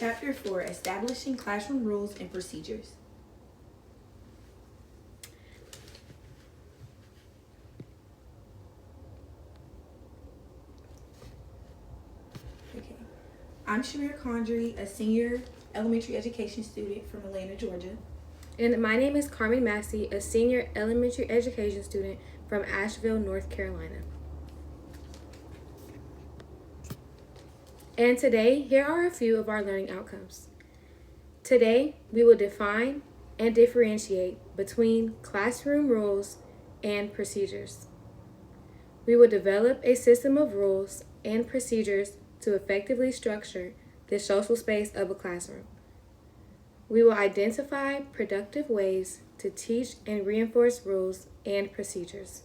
Chapter 4, Establishing Classroom Rules and Procedures. Okay. I'm Shamir Condry, a senior elementary education student from Atlanta, Georgia. And my name is Carmen Massey, a senior elementary education student from Asheville, North Carolina. And today, here are a few of our learning outcomes. Today, we will define and differentiate between classroom rules and procedures. We will develop a system of rules and procedures to effectively structure the social space of a classroom. We will identify productive ways to teach and reinforce rules and procedures.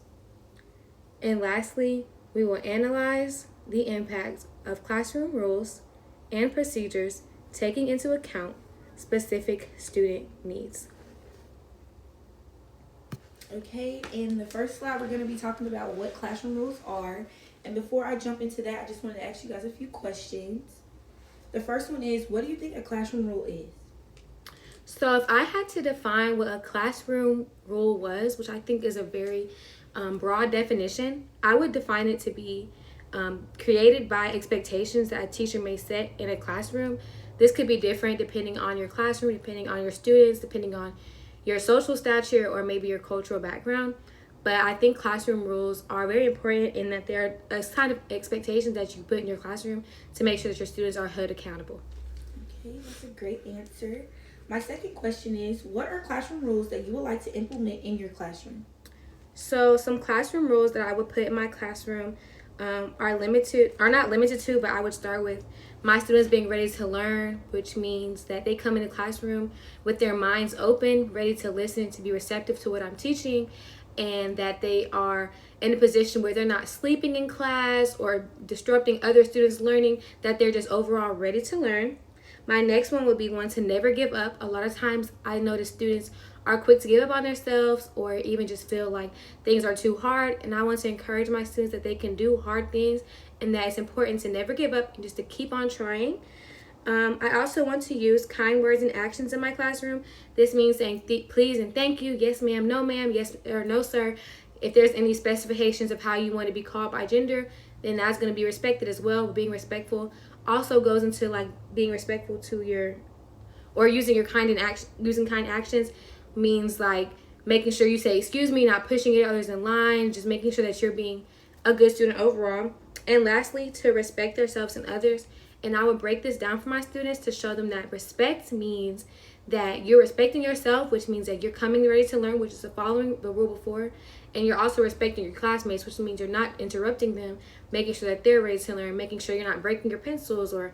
And lastly, we will analyze the impact of classroom rules and procedures taking into account specific student needs. Okay, in the first slide, we're going to be talking about what classroom rules are. And before I jump into that, I just want to ask you guys a few questions. The first one is, what do you think a classroom rule is? So if I had to define what a classroom rule was, which I think is a very broad definition, I would define it to be created by expectations that a teacher may set in a classroom. This could be different depending on your classroom, depending on your students, depending on your social stature, or maybe your cultural background. But I think classroom rules are very important in that they're a kind of expectations that you put in your classroom to make sure that your students are held accountable. Okay, that's a great answer. My second question is, what are classroom rules that you would like to implement in your classroom? So some classroom rules that I would put in my classroom are not limited to, but I would start with my students being ready to learn, which means that they come in the classroom with their minds open, ready to listen, to be receptive to what I'm teaching, and that they are in a position where they're not sleeping in class or disrupting other students' learning, that they're just overall ready to learn. My next one would be one to never give up. A lot of times I notice students are quick to give up on themselves or even just feel like things are too hard. And I want to encourage my students that they can do hard things and that it's important to never give up and just to keep on trying. I also want to use kind words and actions in my classroom. This means saying please and thank you, yes ma'am, no ma'am, yes or no sir. If there's any specifications of how you want to be called by gender, then that's going to be respected as well. Being respectful also goes into like being respectful to your, or using kind actions means like making sure you say excuse me, not pushing others in line, just making sure that you're being a good student overall. And lastly, to respect themselves and others. And I would break this down for my students to show them that respect means that you're respecting yourself, which means that you're coming ready to learn, which is following the rule before. And you're also respecting your classmates, which means you're not interrupting them, making sure that they're ready to learn, making sure you're not breaking your pencils or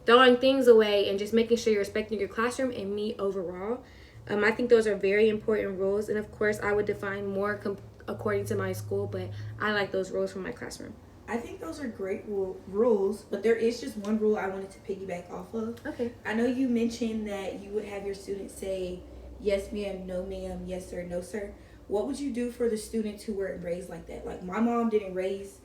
throwing things away, and just making sure you're respecting your classroom and me overall. I think those are very important rules. And of course, I would define more according to my school, but I like those rules from my classroom. I think those are great rules, but there is just one rule I wanted to piggyback off of. Okay. I know you mentioned that you would have your students say yes ma'am, no ma'am, yes sir, no sir. What would you do for the students who weren't raised like that? Like my mom didn't raise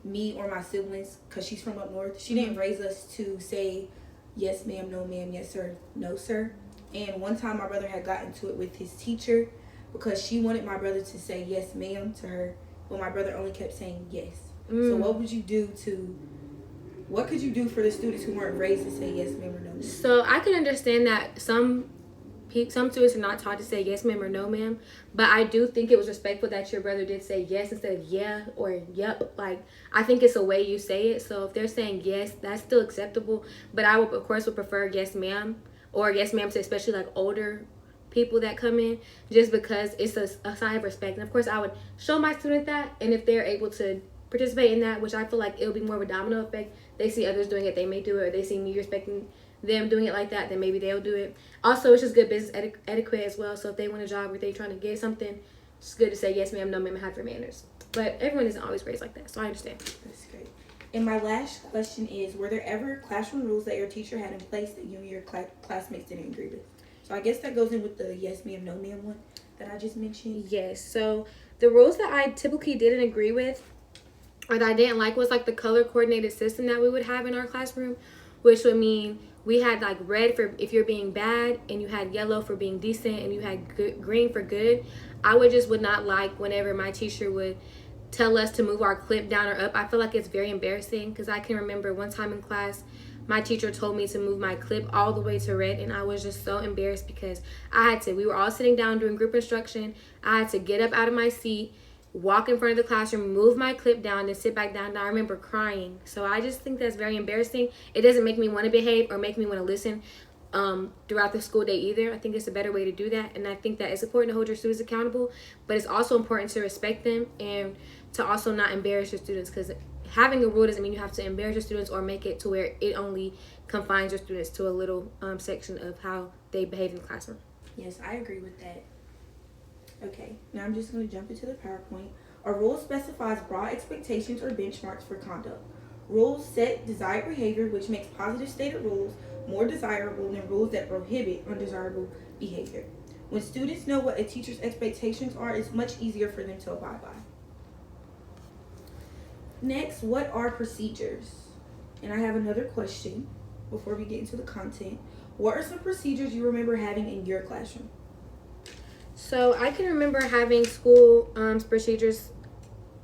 me or my siblings because she's from up north. She didn't raise us to say yes ma'am, no ma'am, yes sir, no sir. And one time my brother had gotten into it with his teacher because she wanted my brother to say yes ma'am to her, but my brother only kept saying yes. So what could you do for the students who weren't raised to say yes ma'am or no ma'am? So I can understand that some students are not taught to say yes ma'am or no ma'am, but I do think it was respectful that your brother did say yes instead of yeah or yep. Like, I think it's a way you say it. So if they're saying yes, that's still acceptable, but I would prefer yes ma'am or yes ma'am to especially like older people that come in, just because it's a sign of respect. And of course I would show my student that, and if they're able to participate in that, which I feel like it'll be more of a domino effect, they see others doing it, they may do it, or they see me respecting them doing it like that, then maybe they'll do it. Also, it's just good business etiquette as well. So if they want a job or they're trying to get something, it's good to say yes ma'am, no ma'am, and have your manners. But everyone isn't always raised like that, so I understand. That's great. And my last question is, were there ever classroom rules that your teacher had in place that you and your classmates didn't agree with? So I guess that goes in with the yes ma'am, no ma'am one that I just mentioned. Yes, so the rules that I typically didn't agree with or that I didn't like was like the color coordinated system that we would have in our classroom, which would mean we had like red for if you're being bad, and you had yellow for being decent, and you had green for good. I would not like whenever my teacher would tell us to move our clip down or up. I feel like it's very embarrassing because I can remember one time in class, my teacher told me to move my clip all the way to red, and I was just so embarrassed because we were all sitting down doing group instruction. I had to get up out of my seat, walk in front of the classroom, move my clip down, and sit back down. And I remember crying. So I just think that's very embarrassing. It doesn't make me want to behave or make me want to listen throughout the school day either. I think it's a better way to do that, and I think that it's important to hold your students accountable, but it's also important to respect them and to also not embarrass your students, because having a rule doesn't mean you have to embarrass your students or make it to where it only confines your students to a little section of how they behave in the classroom. Yes, I agree with that. Okay, now I'm just going to jump into the PowerPoint. A rule specifies broad expectations or benchmarks for conduct. Rules set desired behavior, which makes positive stated rules more desirable than rules that prohibit undesirable behavior. When students know what a teacher's expectations are, it's much easier for them to abide by. Next, what are procedures? And I have another question before we get into the content. What are some procedures you remember having in your classroom? So I can remember having school procedures.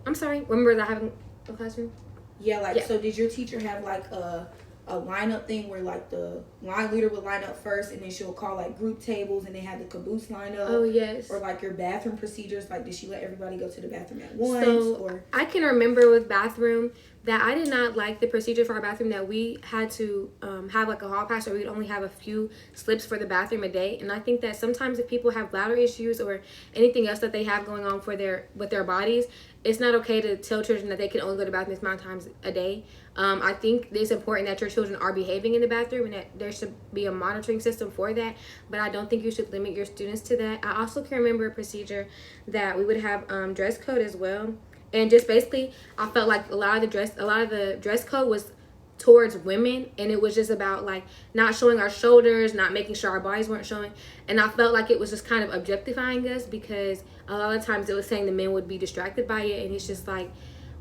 I'm sorry, remember that having a classroom? Yeah. So did your teacher have like a lineup thing where like the line leader would line up first and then she'll call like group tables and they had the caboose line up? Oh, yes. Or like your bathroom procedures, like did she let everybody go to the bathroom at once? So I can remember with bathroom that I did not like the procedure for our bathroom that we had to have like a hall pass, or we'd only have a few slips for the bathroom a day. And I think that sometimes if people have bladder issues or anything else that they have going on with their bodies, it's not okay to tell children that they can only go to the bathroom this amount of times a day. I think it's important that your children are behaving in the bathroom and that there should be a monitoring system for that, but I don't think you should limit your students to that. I also can remember a procedure that we would have dress code as well. And just basically, I felt like a lot of the dress code was towards women, and it was just about like not showing our shoulders, not making sure our bodies weren't showing. And I felt like it was just kind of objectifying us, because a lot of times it was saying the men would be distracted by it, and it's just like,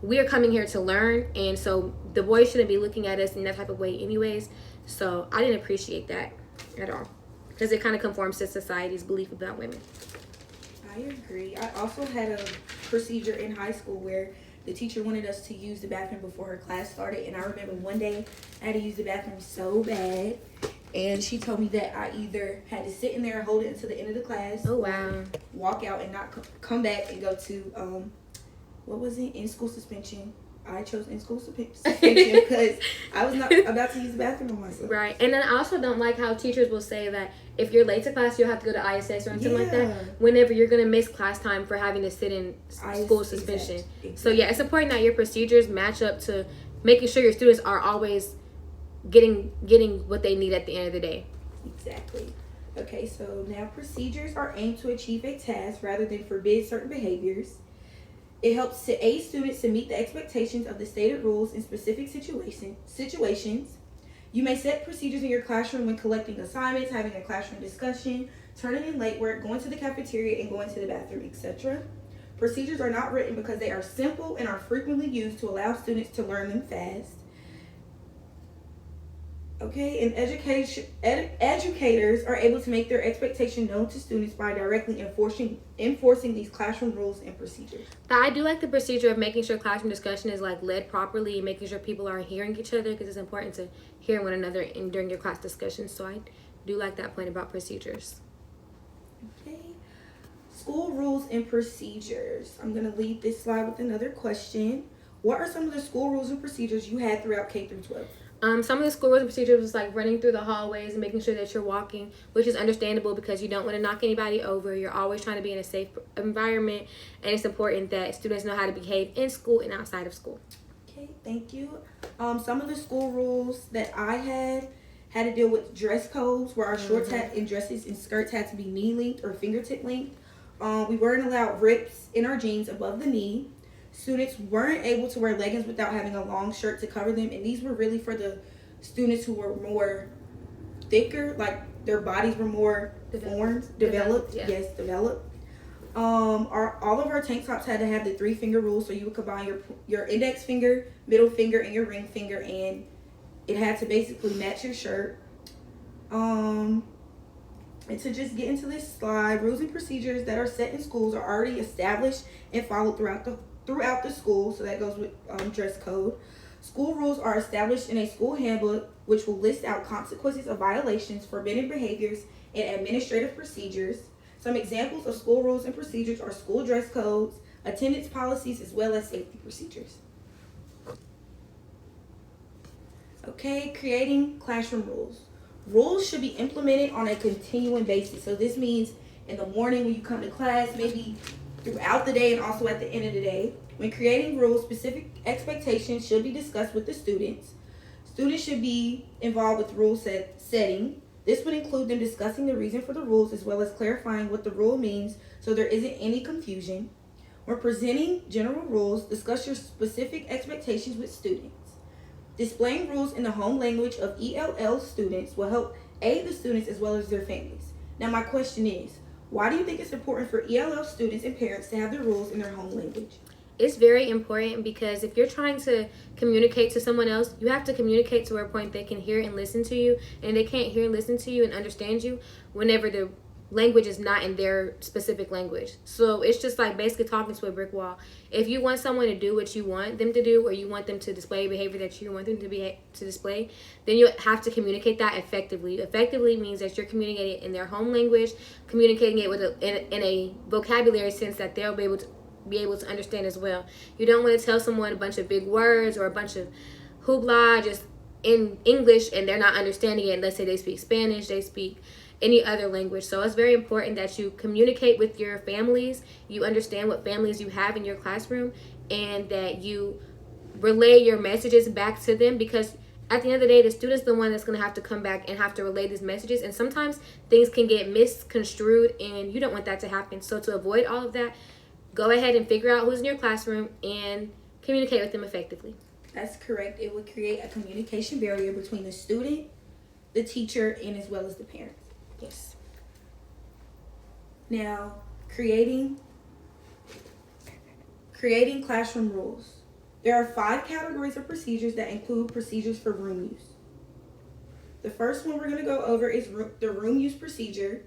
we are coming here to learn, and so the boys shouldn't be looking at us in that type of way anyways. So I didn't appreciate that at all, because it kind of conforms to society's belief about women. I agree. I also had a procedure in high school where the teacher wanted us to use the bathroom before her class started, and I remember one day I had to use the bathroom so bad, and she told me that I either had to sit in there and hold it until the end of the class. Oh, wow. Walk out and not come back and go to what was it, in-school suspension. I chose in-school suspension because I was not about to use the bathroom on myself. Right. And then I also don't like how teachers will say that if you're late to class, you'll have to go to ISS or something like that, whenever you're going to miss class time for having to sit in school suspension. Exactly. So, yeah, it's important that your procedures match up to making sure your students are always getting what they need at the end of the day. Exactly. Okay, so now procedures are aimed to achieve a task rather than forbid certain behaviors. It helps to aid students to meet the expectations of the stated rules in specific situations. You may set procedures in your classroom when collecting assignments, having a classroom discussion, turning in late work, going to the cafeteria, and going to the bathroom, etc. Procedures are not written because they are simple and are frequently used to allow students to learn them fast. Okay, and educators are able to make their expectation known to students by directly enforcing these classroom rules and procedures. I do like the procedure of making sure classroom discussion is like led properly and making sure people are hearing each other, because it's important to hear one another during your class discussions. So I do like that point about procedures. Okay, school rules and procedures. I'm going to leave this slide with another question. What are some of the school rules and procedures you had throughout K through 12? Some of the school rules and procedures was like running through the hallways and making sure that you're walking, which is understandable because you don't want to knock anybody over. You're always trying to be in a safe environment, and it's important that students know how to behave in school and outside of school. Okay, thank you. Some of the school rules that I had to deal with dress codes, where our shorts and dresses and skirts had to be knee length or fingertip length. We weren't allowed rips in our jeans above the knee. Students weren't able to wear leggings without having a long shirt to cover them, and these were really for the students who were more thicker, like their bodies were more developed. Yeah. Yes, developed. All of our tank tops had to have the 3-finger rule, so you would combine your index finger, middle finger, and your ring finger, and it had to basically match your shirt. And to just get into this slide, rules and procedures that are set in schools are already established and followed throughout the school. So that goes with dress code. School rules are established in a school handbook, which will list out consequences of violations, forbidden behaviors, and administrative procedures. Some examples of school rules and procedures are school dress codes, attendance policies, as well as safety procedures. Okay, creating classroom rules. Rules should be implemented on a continuing basis. So this means in the morning when you come to class, maybe throughout the day, and also at the end of the day. When creating rules, specific expectations should be discussed with the students. Students should be involved with rule setting. This would include them discussing the reason for the rules as well as clarifying what the rule means so there isn't any confusion. When presenting general rules, discuss your specific expectations with students. Displaying rules in the home language of ELL students will help aid the students as well as their families. Now my question is, why do you think it's important for ELL students and parents to have the rules in their home language? It's very important because if you're trying to communicate to someone else, you have to communicate to a point they can hear and listen to you, and they can't hear and listen to you and understand you whenever the language is not in their specific language. So it's just like basically talking to a brick wall. If you want someone to do what you want them to do, or you want them to display behavior that you want them to display, then you have to communicate that effectively. Effectively means that you're communicating in their home language, communicating it with in a vocabulary sense that they'll be able to understand as well. You don't want to tell someone a bunch of big words or a bunch of hoopla just in English and they're not understanding it. Let's say they speak Spanish, they speak any other language. So it's very important that you communicate with your families, you understand what families you have in your classroom, and that you relay your messages back to them, because at the end of the day, the student's the one that's going to have to come back and have to relay these messages, and sometimes things can get misconstrued and you don't want that to happen. So to avoid all of that, go ahead and figure out who's in your classroom and communicate with them effectively. That's correct. It would create a communication barrier between the student, the teacher, and as well as the parents. Yes. Now, creating classroom rules. There are 5 categories of procedures that include procedures for room use. The first one we're going to go over is the room use procedure.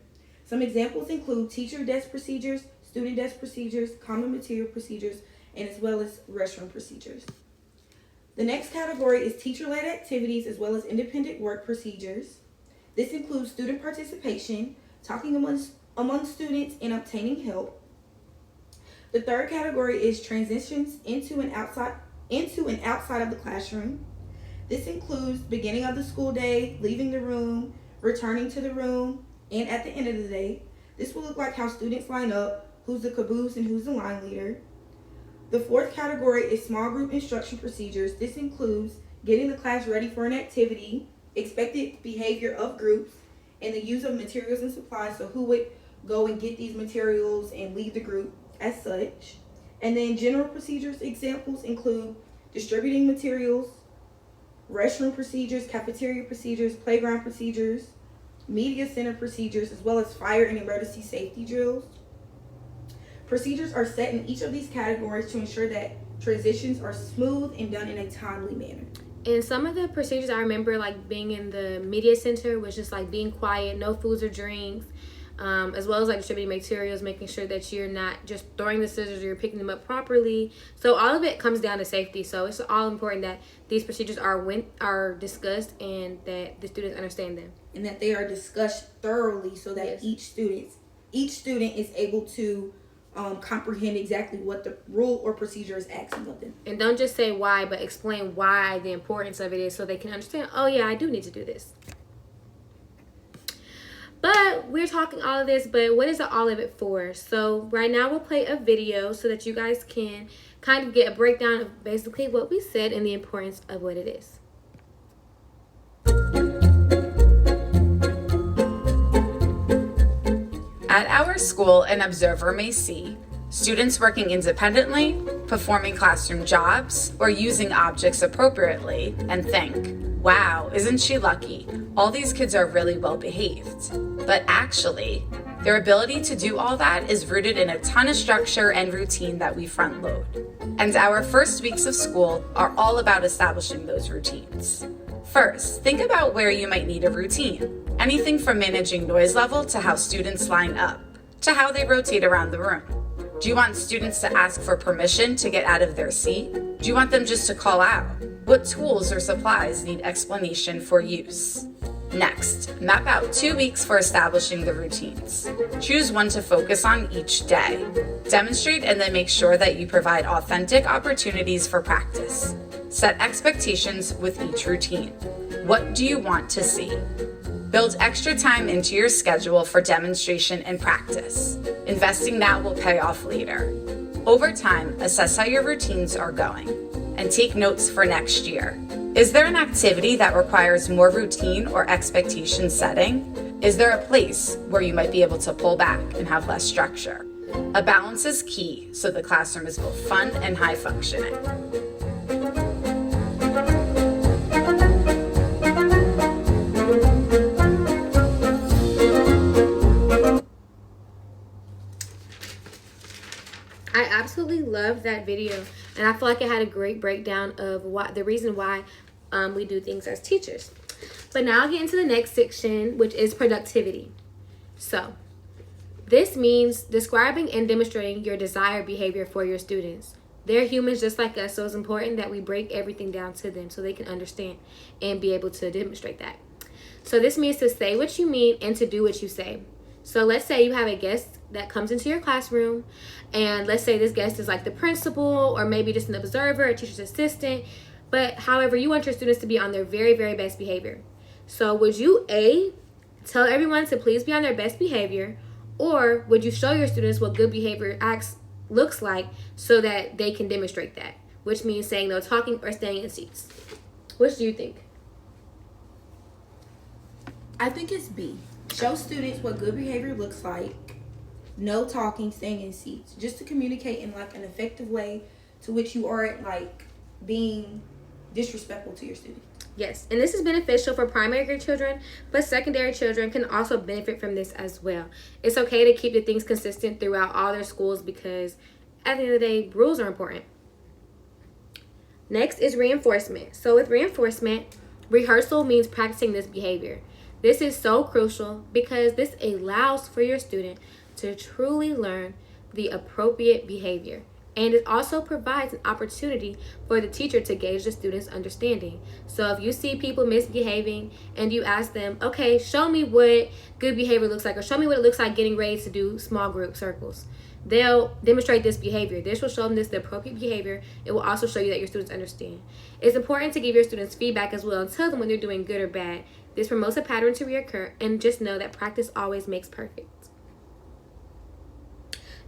Some examples include teacher desk procedures, student desk procedures, common material procedures, and as well as restroom procedures. The next category is teacher-led activities as well as independent work procedures. This includes student participation, talking among students, and obtaining help. The third category is transitions into and outside of the classroom. This includes beginning of the school day, leaving the room, returning to the room, and at the end of the day. This will look like how students line up, who's the caboose and who's the line leader. The fourth category is small group instruction procedures. This includes getting the class ready for an activity, expected behavior of groups, and the use of materials and supplies. So who would go and get these materials and lead the group as such. And then general procedures examples include distributing materials, restroom procedures, cafeteria procedures, playground procedures, media center procedures, as well as fire and emergency safety drills. Procedures are set in each of these categories to ensure that transitions are smooth and done in a timely manner. And some of the procedures I remember, like being in the media center, was just like being quiet, no foods or drinks, as well as like distributing materials, making sure that you're not just throwing the scissors or you're picking them up properly. So all of it comes down to safety. So it's all important that these procedures are discussed and that the students understand them. And that they are discussed thoroughly so that each student is able to comprehend exactly what the rule or procedure is asking of them. And don't just say why, but explain why the importance of it is so they can understand, oh yeah, I do need to do this. But we're talking all of this, but what is all of it for? So right now we'll play a video so that you guys can kind of get a breakdown of basically what we said and the importance of what it is. At our school, an observer may see students working independently, performing classroom jobs, or using objects appropriately, and think, wow, isn't she lucky? All these kids are really well behaved. But actually, their ability to do all that is rooted in a ton of structure and routine that we front load. And our first weeks of school are all about establishing those routines. First, think about where you might need a routine. Anything from managing noise level to how students line up, to how they rotate around the room. Do you want students to ask for permission to get out of their seat? Do you want them just to call out? What tools or supplies need explanation for use? Next, map out 2 weeks for establishing the routines. Choose one to focus on each day. Demonstrate and then make sure that you provide authentic opportunities for practice. Set expectations with each routine. What do you want to see? Build extra time into your schedule for demonstration and practice. Investing that will pay off later. Over time, assess how your routines are going and take notes for next year. Is there an activity that requires more routine or expectation setting? Is there a place where you might be able to pull back and have less structure? A balance is key so the classroom is both fun and high functioning. I absolutely love that video, and I feel like it had a great breakdown of the reason why we do things as teachers. But now I'll get into the next section, which is productivity. So this means describing and demonstrating your desired behavior for your students. They're humans just like us, so it's important that we break everything down to them so they can understand and be able to demonstrate that. So this means to say what you mean and to do what you say. So let's say you have a guest that comes into your classroom, and let's say this guest is like the principal or maybe just an observer, a teacher's assistant, but however, you want your students to be on their very, very best behavior. So would you A, tell everyone to please be on their best behavior, or would you show your students what good behavior looks like so that they can demonstrate that, which means saying no talking or staying in seats? What do you think? I think it's B. Show students what good behavior looks like. No talking, staying in seats. Just to communicate in like an effective way to which you aren't like being disrespectful to your students. Yes, and this is beneficial for primary grade children, but secondary children can also benefit from this as well. It's okay to keep the things consistent throughout all their schools because at the end of the day, rules are important. Next is reinforcement. So with reinforcement, rehearsal means practicing this behavior. This is so crucial because this allows for your student to truly learn the appropriate behavior. And it also provides an opportunity for the teacher to gauge the student's understanding. So if you see people misbehaving and you ask them, okay, show me what good behavior looks like, or show me what it looks like getting ready to do small group circles, they'll demonstrate this behavior. This will show them the appropriate behavior. It will also show you that your students understand. It's important to give your students feedback as well and tell them when they're doing good or bad. This promotes a pattern to reoccur, and just know that practice always makes perfect.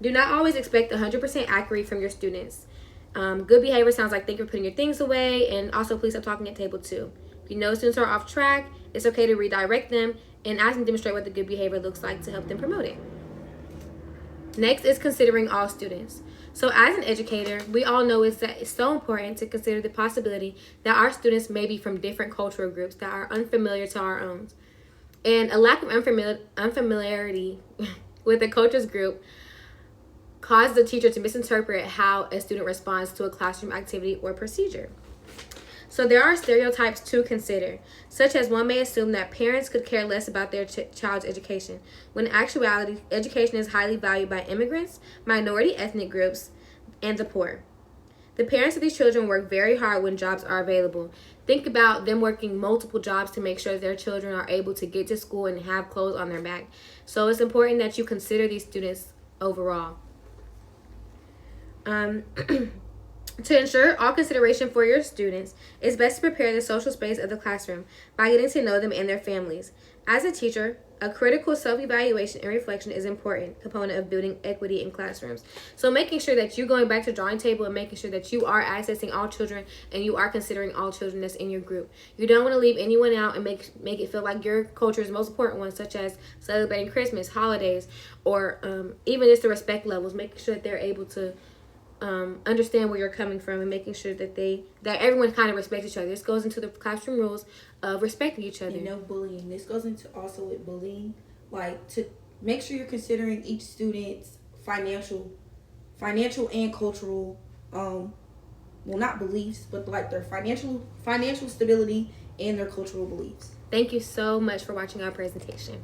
Do not always expect 100% accuracy from your students. Good behavior sounds like thank you for putting your things away, and also please stop talking at table 2. If you know students are off track, it's okay to redirect them and ask them to demonstrate what the good behavior looks like to help them promote it. Next is considering all students. So as an educator, we all know that it's so important to consider the possibility that our students may be from different cultural groups that are unfamiliar to our own. And a lack of unfamiliarity with the cultures group causes the teacher to misinterpret how a student responds to a classroom activity or procedure. So there are stereotypes to consider, such as one may assume that parents could care less about their child's education, when in actuality, education is highly valued by immigrants, minority ethnic groups, and the poor. The parents of these children work very hard when jobs are available. Think about them working multiple jobs to make sure their children are able to get to school and have clothes on their back. So it's important that you consider these students overall. To ensure all consideration for your students, it's best to prepare the social space of the classroom by getting to know them and their families. As a teacher, a critical self-evaluation and reflection is an important component of building equity in classrooms. So making sure that you're going back to the drawing table and making sure that you are accessing all children and you are considering all children that's in your group. You don't want to leave anyone out and make it feel like your culture is the most important one, such as celebrating Christmas, holidays, or even just the respect levels, making sure that they're able to understand where you're coming from and making sure that everyone kind of respects each other. This goes into the classroom rules of respecting each other. And no bullying. This goes into also with bullying, like to make sure you're considering each student's financial and cultural, well, not beliefs, but like their financial stability and their cultural beliefs. Thank you so much for watching our presentation.